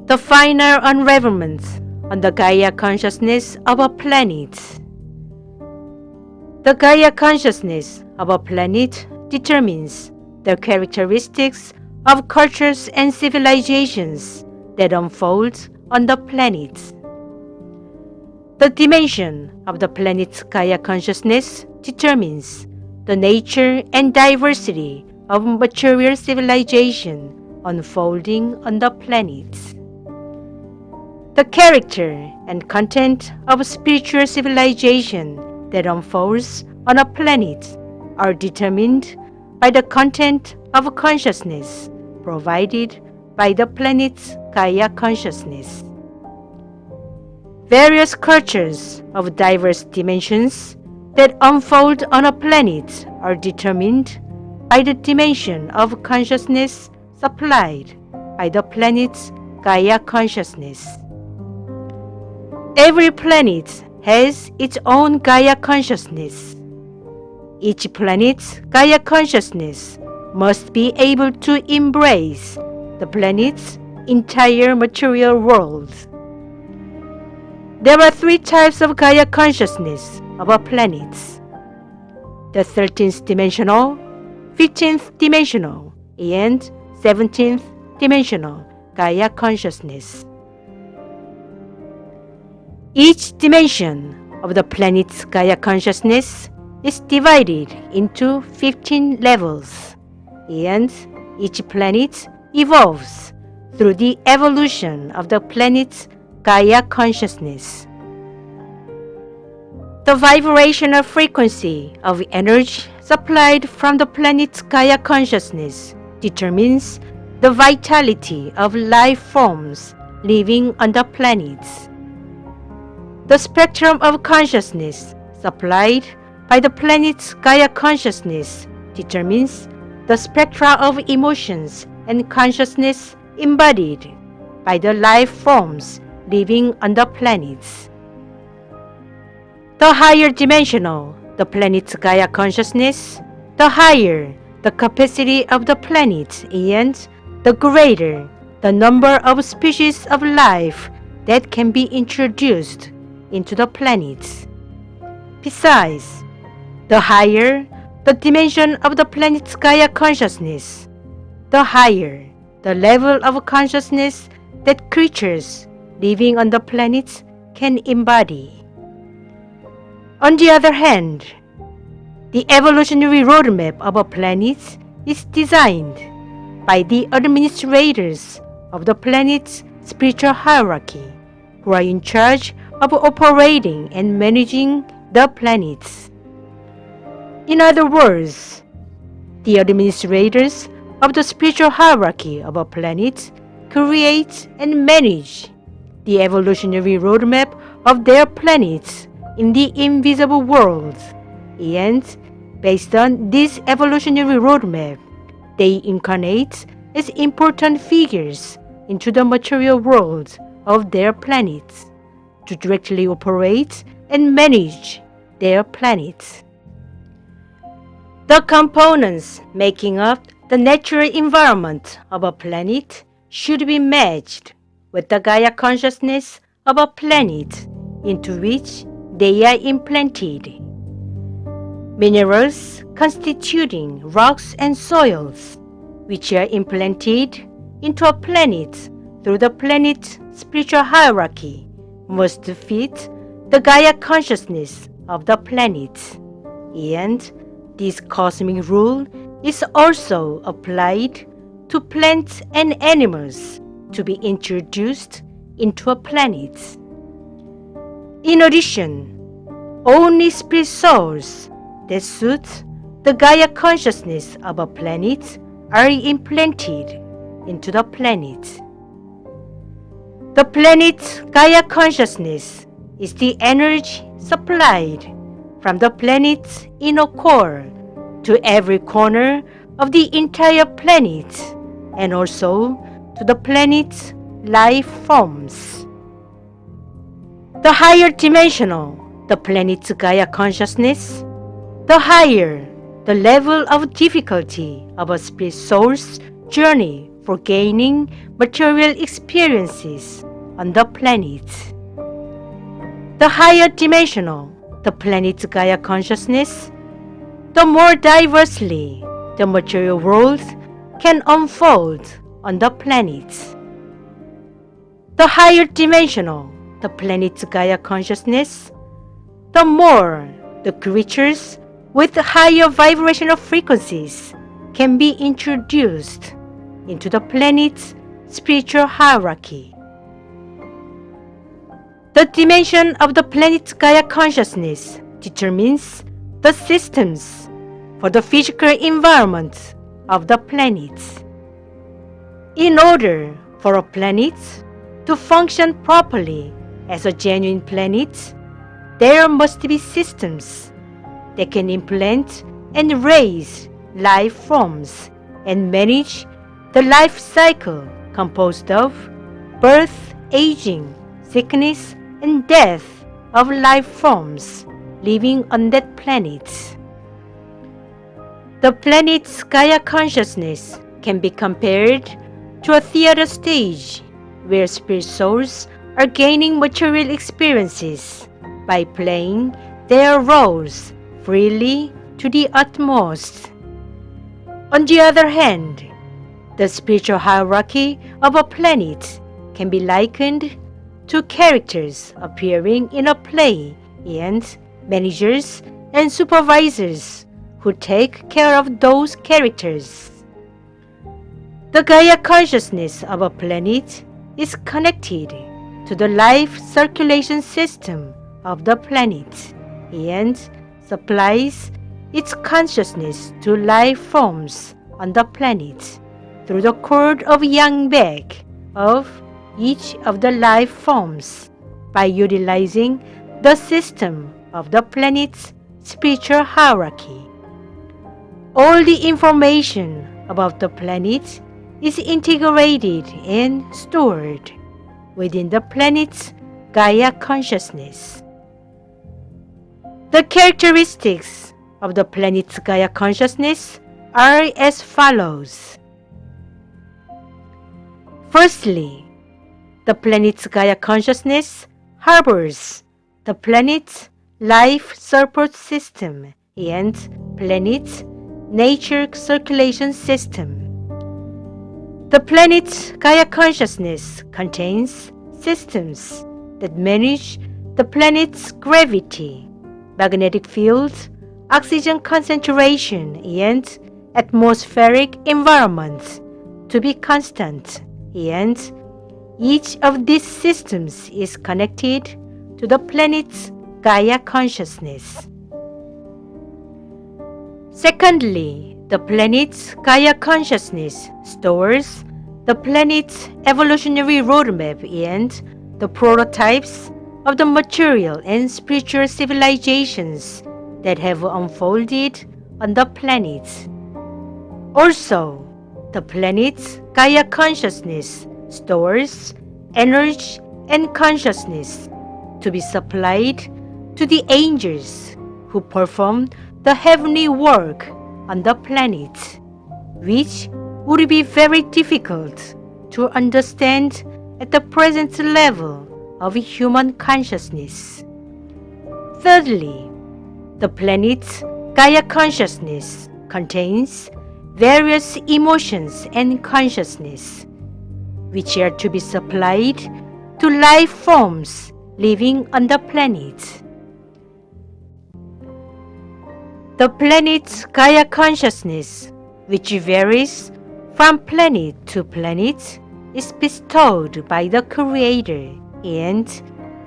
the final unravelment on the Gaia consciousness of a planet. The Gaia consciousness of a planet determines the characteristics of cultures and civilizations that unfold on the planet. The dimension of the planet's Gaia consciousness determines the nature and diversity of material civilization unfolding on the planet. The character and content of spiritual civilization that unfolds on a planet are determined by the content of consciousness provided by the planet's Gaia consciousness. Various cultures of diverse dimensions that unfold on a planet are determined by the dimension of consciousness supplied by the planet's Gaia consciousness. Every planet has its own Gaia consciousness. Each planet's Gaia consciousness must be able to embrace the planet's entire material world. There are 3 types of Gaia consciousness of a planet: the 13th dimensional, 15th dimensional, and 17th dimensional Gaia consciousness. Each dimension of the planet's Gaia consciousness is divided into 15 levels, and each planet evolves through the evolution of the planet's Gaia consciousness. The vibrational frequency of energy supplied from the planet's Gaia consciousness determines the vitality of life forms living on the planets. The spectrum of consciousness supplied by the planet's Gaia consciousness determines the spectra of emotions and consciousness embodied by the life forms living on the planets. The higher dimensional the planet's Gaia consciousness, the higher the capacity of the planet and the greater the number of species of life that can be introduced into the planets. Besides, the higher the dimension of the planet's Gaia consciousness, the higher the level of consciousness that creatures living on the planets can embody. On the other hand, the evolutionary roadmap of a planet is designed by the administrators of the planet's spiritual hierarchy, who are in charge of operating and managing the planets. In other words, the administrators of the spiritual hierarchy of a planet create and manage the evolutionary roadmap of their planets in the invisible world, and based on this evolutionary roadmap, they incarnate as important figures into the material world of their planets to directly operate and manage their planets. The components making up the natural environment of a planet should be matched with the Gaia consciousness of a planet into which they are implanted. Minerals constituting rocks and soils, which are implanted into a planet through the planet's spiritual hierarchy, must fit the Gaia consciousness of the planet. And this cosmic rule is also applied to plants and animals to be introduced into a planet. In addition, only spirit souls that suit the Gaia consciousness of a planet are implanted into the planet. The planet's Gaia consciousness is the energy supplied from the planet's inner core to every corner of the entire planet and also to the planet's life forms. The higher dimensional the planet's Gaia consciousness, the higher the level of difficulty of a spirit soul's journey for gaining material experiences on the planet. The higher dimensional the planet's Gaia consciousness, the more diversely the material world can unfold on the planet. The higher dimensional the planet's Gaia consciousness, the more the creatures with higher vibrational frequencies can be introduced into the planet's spiritual hierarchy. The dimension of the planet's Gaia consciousness determines the systems for the physical environment of the planet. In order for a planet to function properly as a genuine planet, there must be systems that can implant and raise life forms and manage the life cycle composed of birth, aging, sickness, and death of life forms living on that planet. The planet's Gaia consciousness can be compared to a theater stage where spirit souls are gaining material experiences by playing their roles freely to the utmost. On the other hand, the spiritual hierarchy of a planet can be likened to characters appearing in a play and managers and supervisors who take care of those characters. The Gaia consciousness of a planet is connected to the life circulation system of the planet and supplies its consciousness to life forms on the planet through the cord of yang back of each of the life forms by utilizing the system of the planet's spiritual hierarchy. All the information about the planet is integrated and stored within the planet's Gaia consciousness. The characteristics of the planet's Gaia consciousness are as follows. Firstly, the planet's Gaia consciousness harbors the planet's life support system and planet's nature circulation system. The planet's Gaia consciousness contains systems that manage the planet's gravity, magnetic field, oxygen concentration, and atmospheric environment to be constant, and each of these systems is connected to the planet's Gaia consciousness. Secondly, the planet's Gaia consciousness stores the planet's evolutionary roadmap and the prototypes of the material and spiritual civilizations that have unfolded on the planet. Also, the planet's Gaia consciousness stores energy and consciousness to be supplied to the angels who perform the heavenly work on the planet, which would be very difficult to understand at the present level of human consciousness. Thirdly, the planet's Gaia consciousness contains various emotions and consciousness, which are to be supplied to life forms living on the planet. The planet's Gaia consciousness, which varies from planet to planet, is bestowed by the Creator and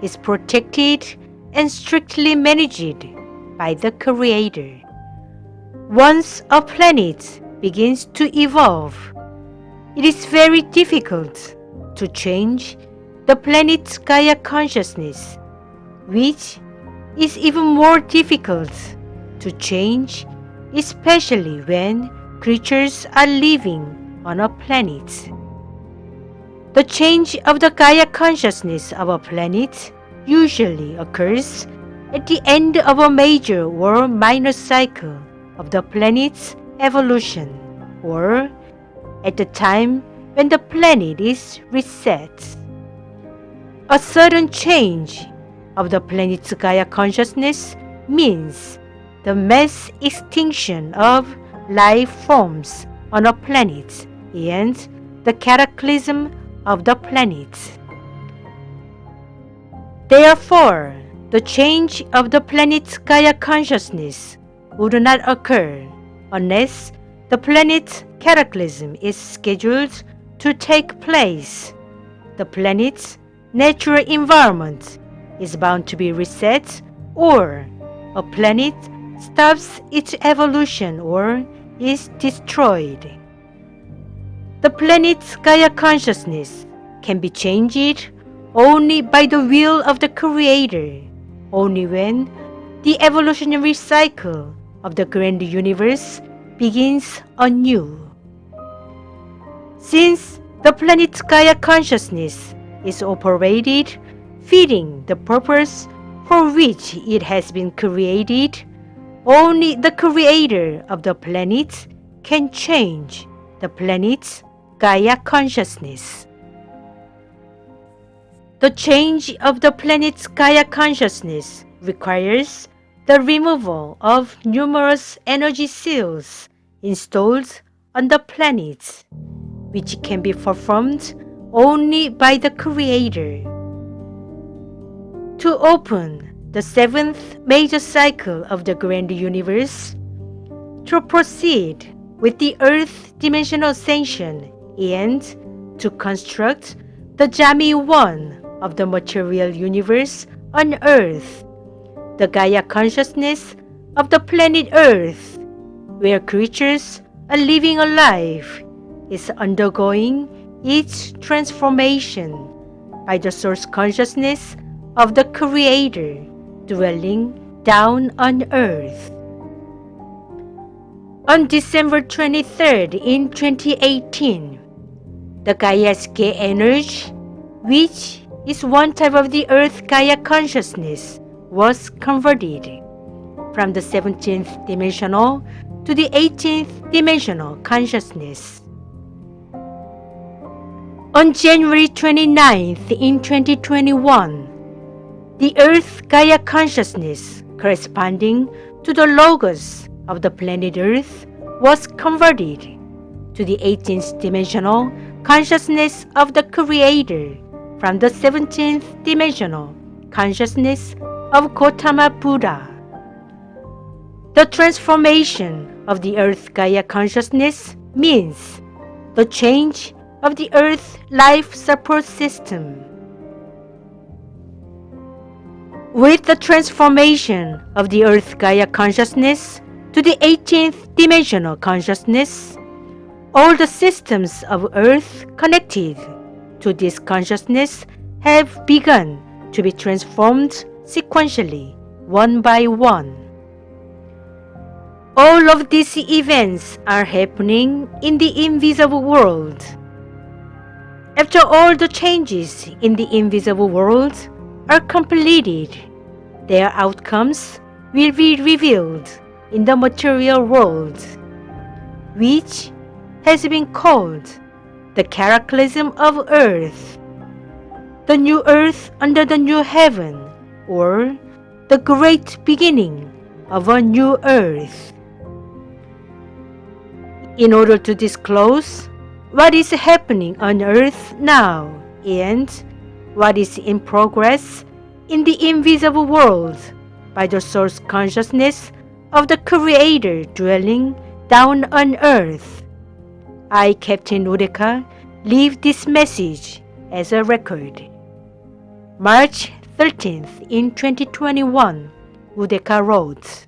is protected and strictly managed by the Creator. Once a planet begins to evolve, it is very difficult to change the planet's Gaia consciousness, which is even more difficult to change, especially when creatures are living on a planet. The change of the Gaia consciousness of a planet usually occurs at the end of a major or minor cycle of the planet's evolution, or at the time when the planet is reset. A sudden change of the planet's Gaia consciousness means the mass extinction of life forms on a planet and the cataclysm of the planet. Therefore, the change of the planet's Gaia consciousness would not occur unless the planet's cataclysm is scheduled to take place. The planet's natural environment is bound to be reset, or a planet stops its evolution or is destroyed. The planet's Gaia consciousness can be changed only by the will of the Creator, only when the evolutionary cycle of the grand universe begins anew. Since the planet's Gaia consciousness is operated fitting the purpose for which it has been created, only the Creator of the planet can change the planet's Gaia consciousness. The change of the planet's Gaia consciousness requires the removal of numerous energy cells installed on the planet, which can be performed only by the Creator. To open the seventh major cycle of the grand universe, to proceed with the Earth dimensional ascension, and to construct the Jami One of the material universe on Earth, the Gaia consciousness of the planet Earth, where creatures are living a life, is undergoing its transformation by the source consciousness of the Creator dwelling down on Earth. On December 23rd in 2018, the Gaia's Gaia energy, which is one type of the Earth Gaia consciousness, was converted from the 17th dimensional to the 18th dimensional consciousness. On January 29th in 2021, the Earth Gaia consciousness corresponding to the Logos of the planet Earth was converted to the 18th dimensional consciousness of the Creator from the 17th dimensional consciousness of Gautama Buddha. The transformation of the Earth Gaia consciousness means the change of the Earth life support system. With the transformation of the Earth Gaia consciousness to the 18th dimensional consciousness, all the systems of Earth connected to this consciousness have begun to be transformed sequentially, one by one. All of these events are happening in the invisible world. After all the changes in the invisible world are completed, their outcomes will be revealed in the material world, which has been called the cataclysm of Earth, the new Earth under the new heaven, or the great beginning of a new Earth. In order to disclose what is happening on Earth now and what is in progress in the invisible world by the source consciousness of the Creator dwelling down on Earth, I, Captain Udeka, leave this message as a record. March 13th in 2021, Udeka wrote.